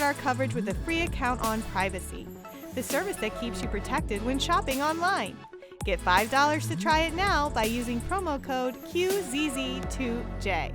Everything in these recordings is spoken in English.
support our coverage with a free account on Privacy, the service that keeps you protected when shopping online. Get $5 to try it now by using promo code QZZ2J.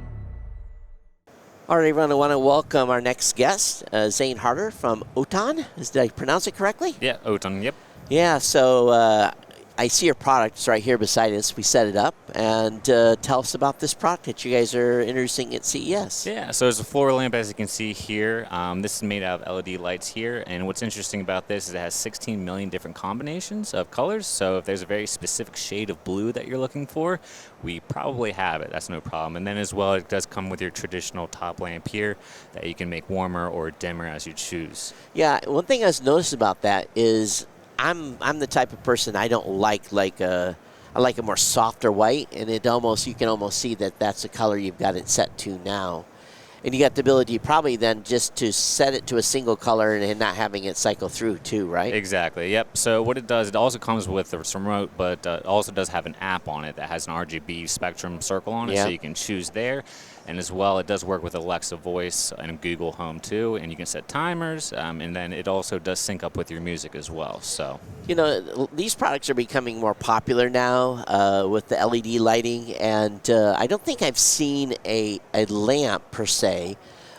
All right, everyone, I want to welcome our next guest, Zane Harder from Outon. Did I pronounce it correctly? Yeah, Outon, yep. Yeah, so I see your product. It's right here beside us. We set it up. And tell us about this product that you guys are introducing at CES. Yeah, so it's a floor lamp, as you can see here. This is made out of LED lights here. And what's interesting about this is it has 16 million different combinations of colors. So if there's a very specific shade of blue that you're looking for, we probably have it. That's no problem. And then as well, it does come with your traditional top lamp here that you can make warmer or dimmer as you choose. Yeah, one thing I was noticed about that is I'm the type of person I don't like I like a more softer white, and you can almost see that that's the color you've got it set to now. And you got the ability probably then just to set it to a single color and not having it cycle through too, right? Exactly, yep. So what it does, it also comes with a remote, but it also does have an app on it that has an RGB spectrum circle on it, so you can choose there. And as well, it does work with Alexa Voice and Google Home too, and you can set timers, and then it also does sync up with your music as well. So, you know, these products are becoming more popular now with the LED lighting, and I don't think I've seen a lamp per se.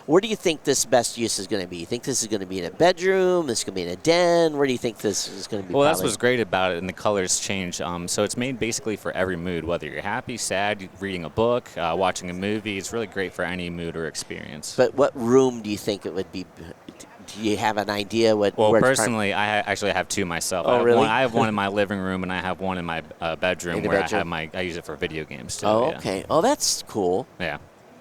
Where do you think this best use is going to be? You think this is going to be in a bedroom? This is going to be in a den? Where do you think this is going to be? Well, that's what's great about it, and the colors change. So it's made basically for every mood, whether you're happy, sad, reading a book, watching a movie. It's really great for any mood or experience. But what room do you think it would be? Do you have an idea what? Well, personally, I actually have two myself. Oh, really? I have one in my living room, and I have one in my bedroom where I use it for video games too. Oh, okay. Oh, that's cool. Yeah.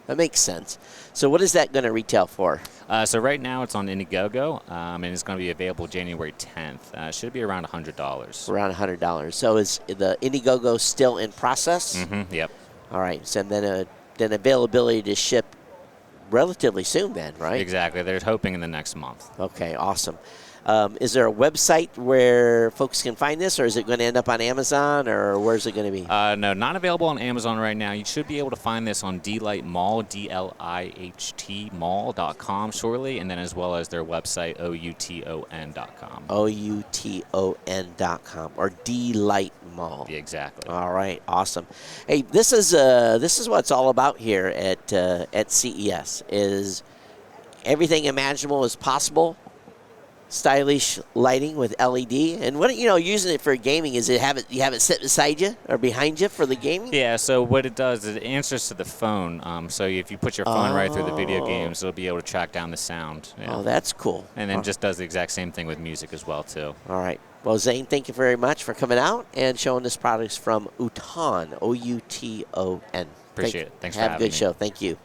That makes sense. So what is that going to retail for? So right now it's on Indiegogo, and it's going to be available January 10th. Should be around $100. Around $100. So is the Indiegogo still in process? Mm-hmm, yep. All right. So then availability to ship relatively soon then, right? Exactly. They're hoping in the next month. Okay, awesome. Is there a website where folks can find this, or is it going to end up on Amazon, or where's it going to be? No, not available on Amazon right now. You should be able to find this on D-Light Mall, DLIHT Mall.com shortly, and then as well as their website, OUTON.com. OUTON.com, or D-Light Mall. Yeah, exactly. All right, awesome. Hey, this is what it's all about here at CES. Is everything imaginable is possible. Stylish lighting with LED, and what using it for gaming is you have it sit beside you or behind you for the gaming. Yeah. So what it does is it answers to the phone. So if you put your phone right through the video games, it'll be able to track down the sound. Yeah. Oh, that's cool. And then just does the exact same thing with music as well too. All right. Well, Zane, thank you very much for coming out and showing us products from Outon, OUTON. Appreciate it. Thanks for having me. Have a good show. Thank you.